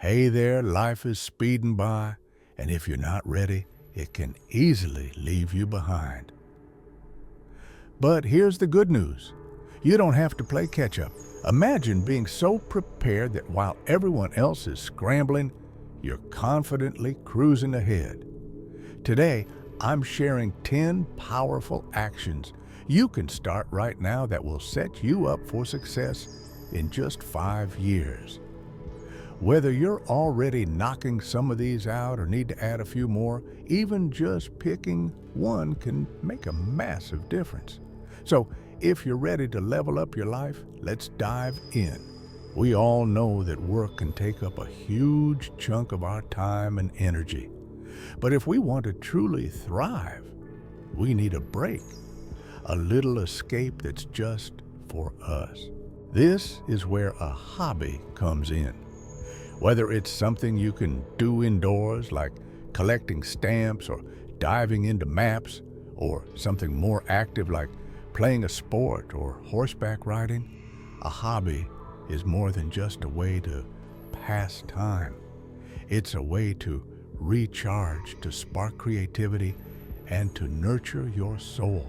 Hey there, life is speeding by, and if you're not ready, it can easily leave you behind. But here's the good news. You don't have to play catch-up. Imagine being so prepared that while everyone else is scrambling, you're confidently cruising ahead. Today, I'm sharing 10 powerful actions you can start right now that will set you up for success in just 5 years. Whether you're already knocking some of these out or need to add a few more, even just picking one can make a massive difference. So, if you're ready to level up your life, let's dive in. We all know that work can take up a huge chunk of our time and energy. But if we want to truly thrive, we need a break, a little escape that's just for us. This is where a hobby comes in. Whether it's something you can do indoors, like collecting stamps or diving into maps, or something more active like playing a sport or horseback riding, a hobby is more than just a way to pass time. It's a way to recharge, to spark creativity, and to nurture your soul.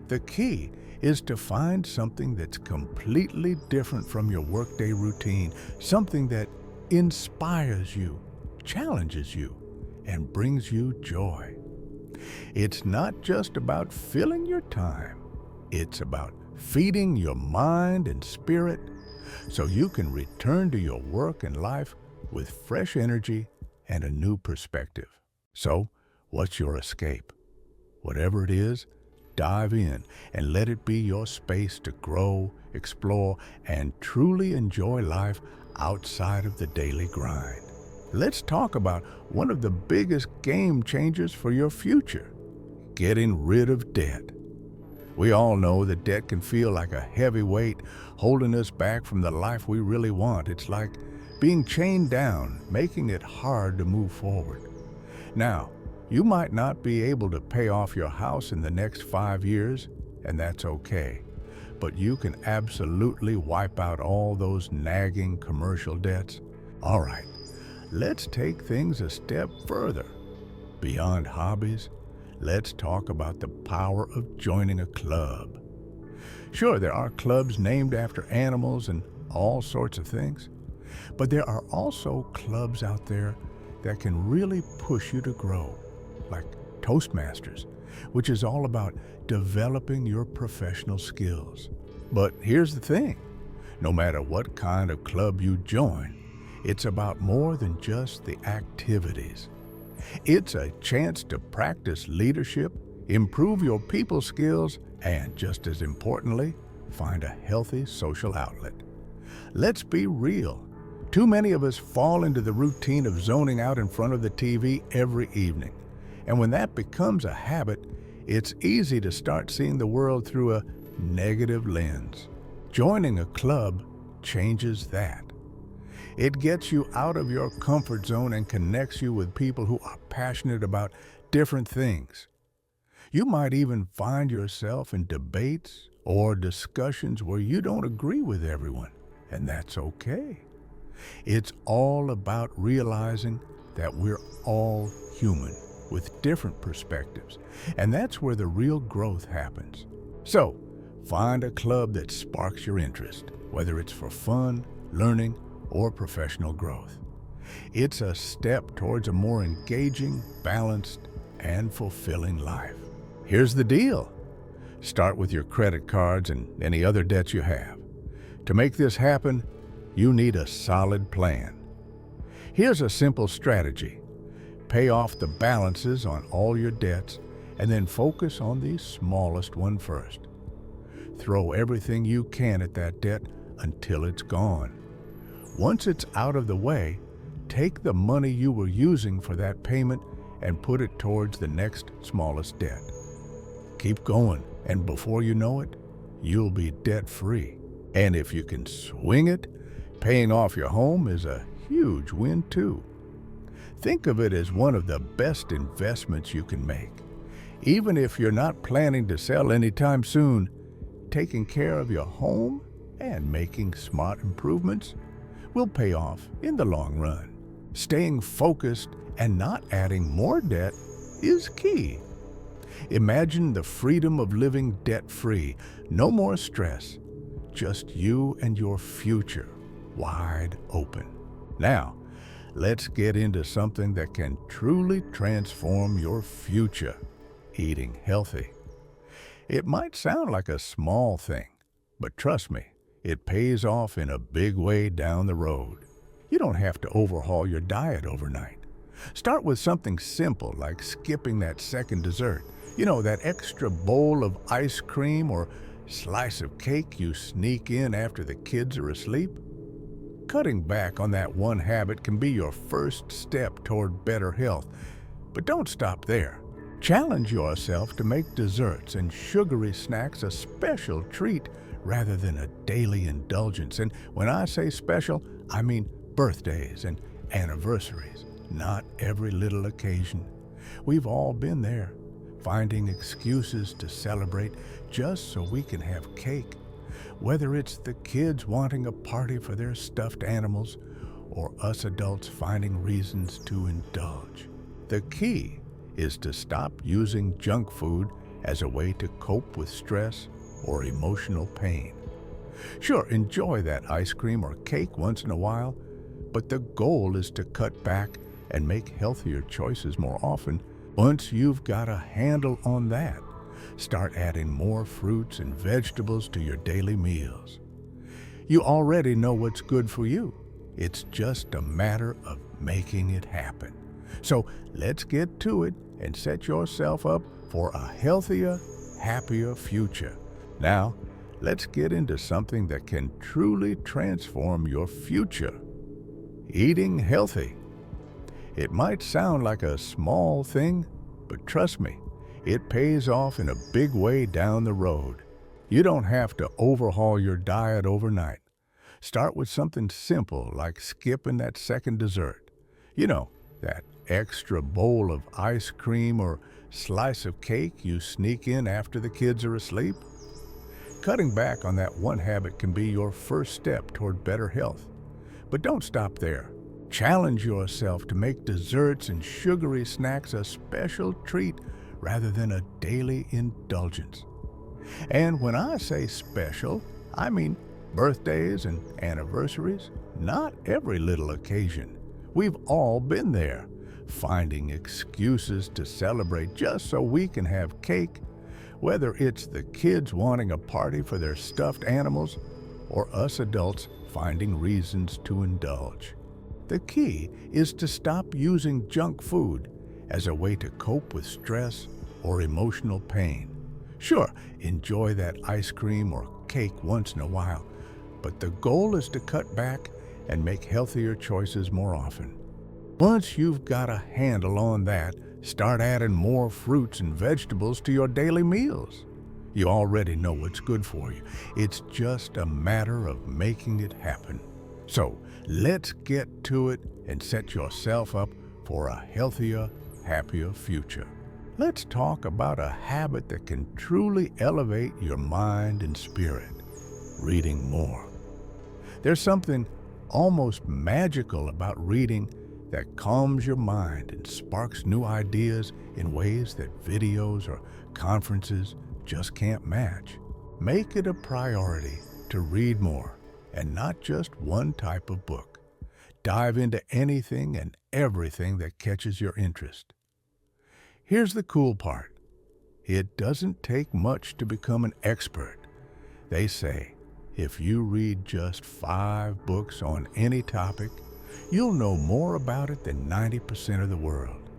The key is to find something that's completely different from your workday routine, something that inspires you, challenges you, and brings you joy. It's not just about filling your time. It's about feeding your mind and spirit so you can return to your work and life with fresh energy and a new perspective. So, what's your escape? Whatever it is, dive in and let it be your space to grow, explore, and truly enjoy life outside of the daily grind. Let's talk about one of the biggest game changers for your future: getting rid of debt. We all know that debt can feel like a heavy weight holding us back from the life we really want. It's like being chained down, making it hard to move forward. Now, you might not be able to pay off your house in the next 5 years, and that's okay. But you can absolutely wipe out all those nagging commercial debts. All right, let's take things a step further. Beyond hobbies, let's talk about the power of joining a club. Sure, there are clubs named after animals and all sorts of things, but there are also clubs out there that can really push you to grow, like Toastmasters, which is all about developing your professional skills. But here's the thing, no matter what kind of club you join, it's about more than just the activities. It's a chance to practice leadership, improve your people skills, and just as importantly, find a healthy social outlet. Let's be real. Too many of us fall into the routine of zoning out in front of the TV every evening. And when that becomes a habit, it's easy to start seeing the world through a negative lens. Joining a club changes that. It gets you out of your comfort zone and connects you with people who are passionate about different things. You might even find yourself in debates or discussions where you don't agree with everyone, and that's okay. It's all about realizing that we're all human with different perspectives, and that's where the real growth happens. So, find a club that sparks your interest, whether it's for fun, learning, or professional growth. It's a step towards a more engaging, balanced, and fulfilling life. Here's the deal. Start with your credit cards and any other debts you have. To make this happen, you need a solid plan. Here's a simple strategy. Pay off the balances on all your debts and then focus on the smallest one first. Throw everything you can at that debt until it's gone. Once it's out of the way, take the money you were using for that payment and put it towards the next smallest debt. Keep going, and before you know it, you'll be debt-free. And if you can swing it, paying off your home is a huge win too. Think of it as one of the best investments you can make. Even if you're not planning to sell anytime soon, taking care of your home and making smart improvements will pay off in the long run. Staying focused and not adding more debt is key. Imagine the freedom of living debt-free. No more stress. Just you and your future, wide open. Now, let's get into something that can truly transform your future: eating healthy. It might sound like a small thing, but trust me, it pays off in a big way down the road. You don't have to overhaul your diet overnight. Start with something simple like skipping that second dessert. That extra bowl of ice cream or slice of cake you sneak in after the kids are asleep. Cutting back on that one habit can be your first step toward better health. But don't stop there. Challenge yourself to make desserts and sugary snacks a special treat rather than a daily indulgence. And when I say special, I mean birthdays and anniversaries, not every little occasion. We've all been there, finding excuses to celebrate just so we can have cake. Whether it's the kids wanting a party for their stuffed animals or us adults finding reasons to indulge. The key is to stop using junk food as a way to cope with stress or emotional pain. Sure, enjoy that ice cream or cake once in a while, but the goal is to cut back and make healthier choices more often. Once you've got a handle on that, start adding more fruits and vegetables to your daily meals. You already know what's good for you. It's just a matter of making it happen. So let's get to it and set yourself up for a healthier, happier future. Now, let's get into something that can truly transform your future: eating healthy. It might sound like a small thing, but trust me, it pays off in a big way down the road. You don't have to overhaul your diet overnight. Start with something simple like skipping that second dessert. That extra bowl of ice cream or slice of cake you sneak in after the kids are asleep. Cutting back on that one habit can be your first step toward better health. But don't stop there. Challenge yourself to make desserts and sugary snacks a special treat rather than a daily indulgence. And when I say special, I mean birthdays and anniversaries, not every little occasion. We've all been there, finding excuses to celebrate just so we can have cake, whether it's the kids wanting a party for their stuffed animals or us adults finding reasons to indulge. The key is to stop using junk food as a way to cope with stress or emotional pain. Sure, enjoy that ice cream or cake once in a while, but the goal is to cut back and make healthier choices more often. Once you've got a handle on that, start adding more fruits and vegetables to your daily meals. You already know what's good for you. It's just a matter of making it happen. So let's get to it and set yourself up for a healthier, happier future. Let's talk about a habit that can truly elevate your mind and spirit: reading more. There's something almost magical about reading that calms your mind and sparks new ideas in ways that videos or conferences just can't match. Make it a priority to read more, and not just one type of book. Dive into anything and everything that catches your interest. Here's the cool part. It doesn't take much to become an expert. They say, if you read just 5 books on any topic, you'll know more about it than 90% of the world.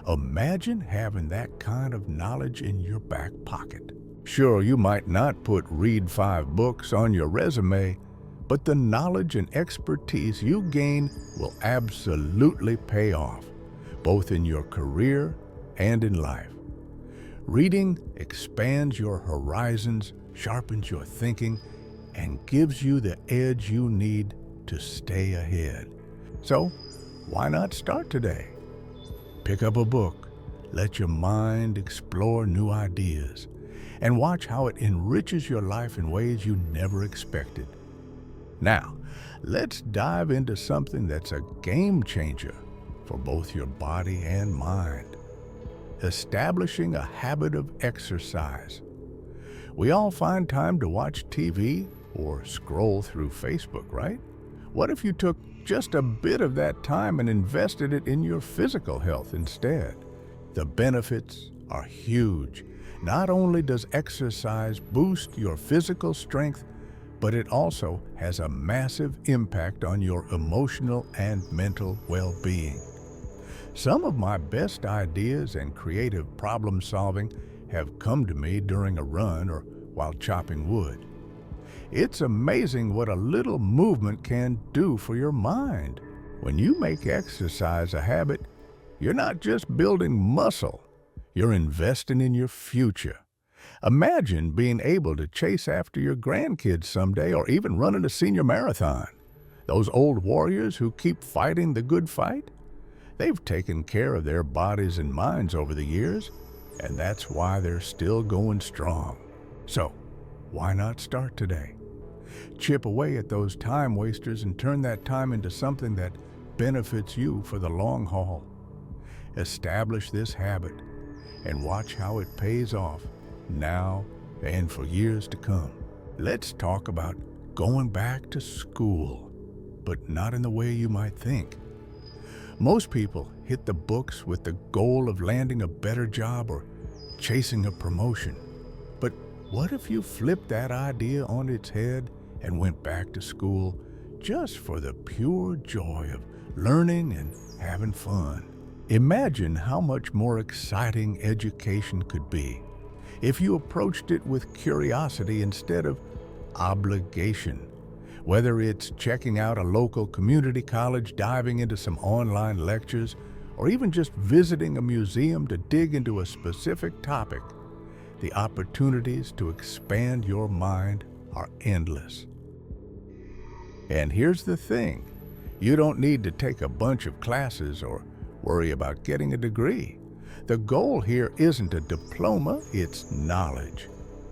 Imagine having that kind of knowledge in your back pocket. Sure, you might not put "read 5 books" on your resume, but the knowledge and expertise you gain will absolutely pay off, both in your career and in life. Reading expands your horizons, sharpens your thinking, and gives you the edge you need to stay ahead. So, why not start today? Pick up a book, let your mind explore new ideas, and watch how it enriches your life in ways you never expected. Now, Let's dive into something that's a game changer for both your body and mind. Establishing a habit of exercise. We all find time to watch TV or scroll through Facebook, right? What if you took just a bit of that time and invested it in your physical health instead? The benefits are huge. Not only does exercise boost your physical strength, but it also has a massive impact on your emotional and mental well-being. Some of my best ideas and creative problem solving have come to me during a run or while chopping wood. It's amazing what a little movement can do for your mind. When you make exercise a habit, you're not just building muscle, you're investing in your future. Imagine being able to chase after your grandkids someday or even running a senior marathon. Those old warriors who keep fighting the good fight, they've taken care of their bodies and minds over the years, and that's why they're still going strong. So, why not start today? Chip away at those time wasters and turn that time into something that benefits you for the long haul. Establish this habit and watch how it pays off now and for years to come. Let's talk about going back to school, but not in the way you might think. Most people hit the books with the goal of landing a better job or chasing a promotion. But what if you flipped that idea on its head and went back to school just for the pure joy of learning and having fun? Imagine how much more exciting education could be if you approached it with curiosity instead of obligation. Whether it's checking out a local community college, diving into some online lectures, or even just visiting a museum to dig into a specific topic, the opportunities to expand your mind are endless. And here's the thing, you don't need to take a bunch of classes or worry about getting a degree. The goal here isn't a diploma, it's knowledge.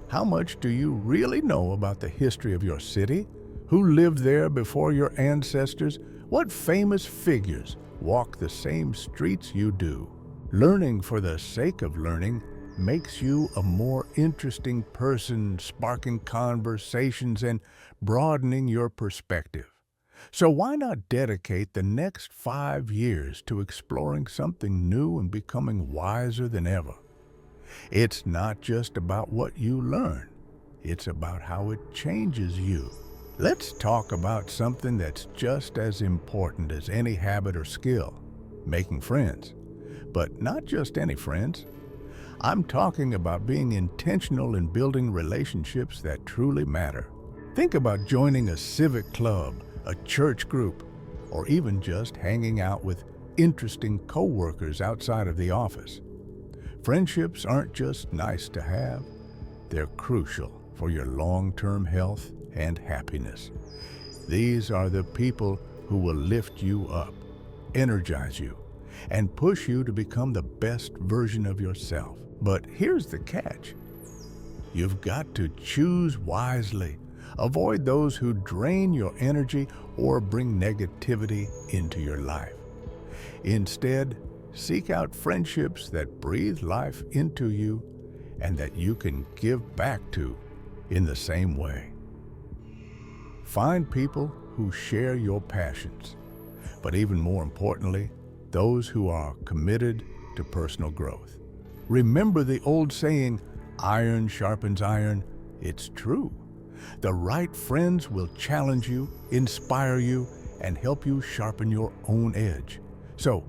How much do you really know about the history of your city? Who lived there before your ancestors? What famous figures walk the same streets you do? Learning for the sake of learning makes you a more interesting person, sparking conversations and broadening your perspective. So why not dedicate the next 5 years to exploring something new and becoming wiser than ever? It's not just about what you learn, it's about how it changes you. Let's talk about something that's just as important as any habit or skill, making friends. But not just any friends. I'm talking about being intentional in building relationships that truly matter. Think about joining a civic club, a church group, or even just hanging out with interesting coworkers outside of the office. Friendships aren't just nice to have, they're crucial for your long-term health and happiness. These are the people who will lift you up, energize you, and push you to become the best version of yourself. But here's the catch. You've got to choose wisely. Avoid those who drain your energy or bring negativity into your life. Instead, seek out friendships that breathe life into you and that you can give back to in the same way. Find people who share your passions, but even more importantly, those who are committed to personal growth. Remember the old saying, iron sharpens iron. It's true. The right friends will challenge you, inspire you, and help you sharpen your own edge. So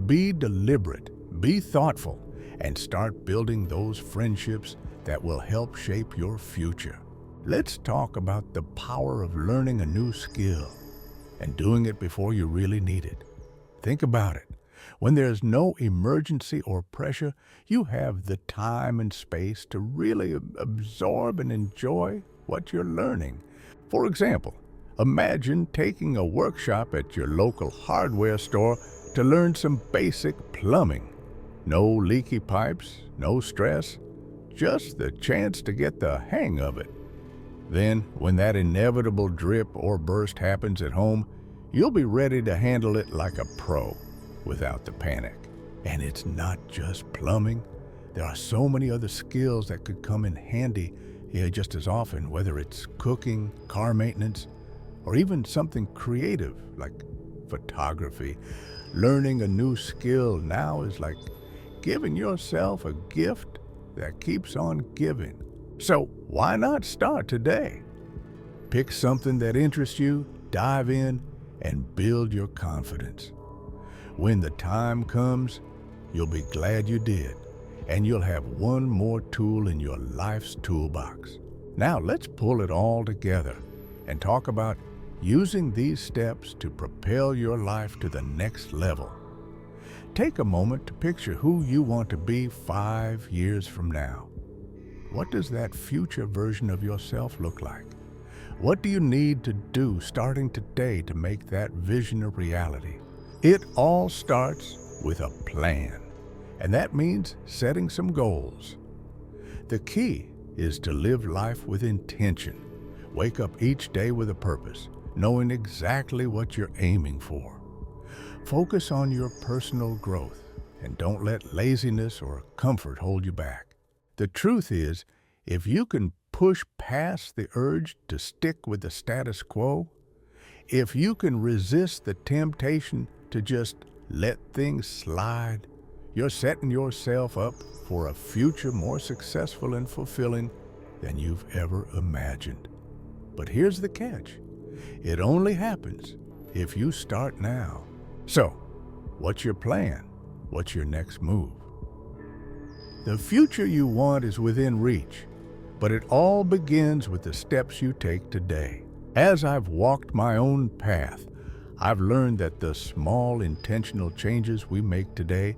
be deliberate, be thoughtful, and start building those friendships that will help shape your future. Let's talk about the power of learning a new skill and doing it before you really need it. Think about it. When there's no emergency or pressure, you have the time and space to really absorb and enjoy what you're learning. For example, imagine taking a workshop at your local hardware store to learn some basic plumbing. No leaky pipes, no stress, just the chance to get the hang of it. Then, when that inevitable drip or burst happens at home, you'll be ready to handle it like a pro, without the panic. And it's not just plumbing. There are so many other skills that could come in handy just as often, whether it's cooking, car maintenance, or even something creative like photography. Learning a new skill now is like giving yourself a gift that keeps on giving. So why not start today? Pick something that interests you, dive in, and build your confidence. When the time comes, you'll be glad you did, and you'll have one more tool in your life's toolbox. Now let's pull it all together and talk about using these steps to propel your life to the next level. Take a moment to picture who you want to be 5 years from now. What does that future version of yourself look like? What do you need to do starting today to make that vision a reality? It all starts with a plan, and that means setting some goals. The key is to live life with intention. Wake up each day with a purpose, knowing exactly what you're aiming for. Focus on your personal growth, and don't let laziness or comfort hold you back. The truth is, if you can push past the urge to stick with the status quo, if you can resist the temptation to just let things slide, you're setting yourself up for a future more successful and fulfilling than you've ever imagined. But here's the catch. It only happens if you start now. So, what's your plan? What's your next move? The future you want is within reach, but it all begins with the steps you take today. As I've walked my own path, I've learned that the small intentional changes we make today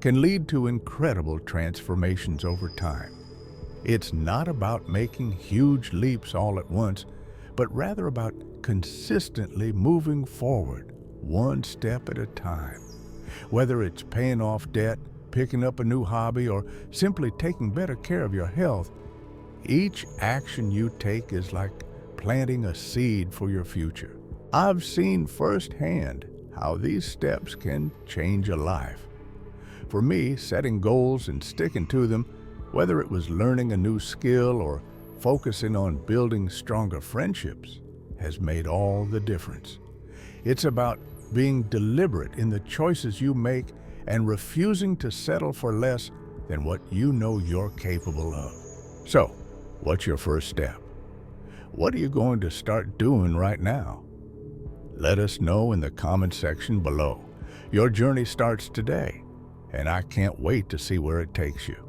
can lead to incredible transformations over time. It's not about making huge leaps all at once, but rather about consistently moving forward, one step at a time. Whether it's paying off debt, picking up a new hobby, or simply taking better care of your health, each action you take is like planting a seed for your future. I've seen firsthand how these steps can change a life. For me, setting goals and sticking to them, whether it was learning a new skill or focusing on building stronger friendships, has made all the difference. It's about being deliberate in the choices you make and refusing to settle for less than what you know you're capable of. So, what's your first step? What are you going to start doing right now? Let us know in the comment section below. Your journey starts today, and I can't wait to see where it takes you.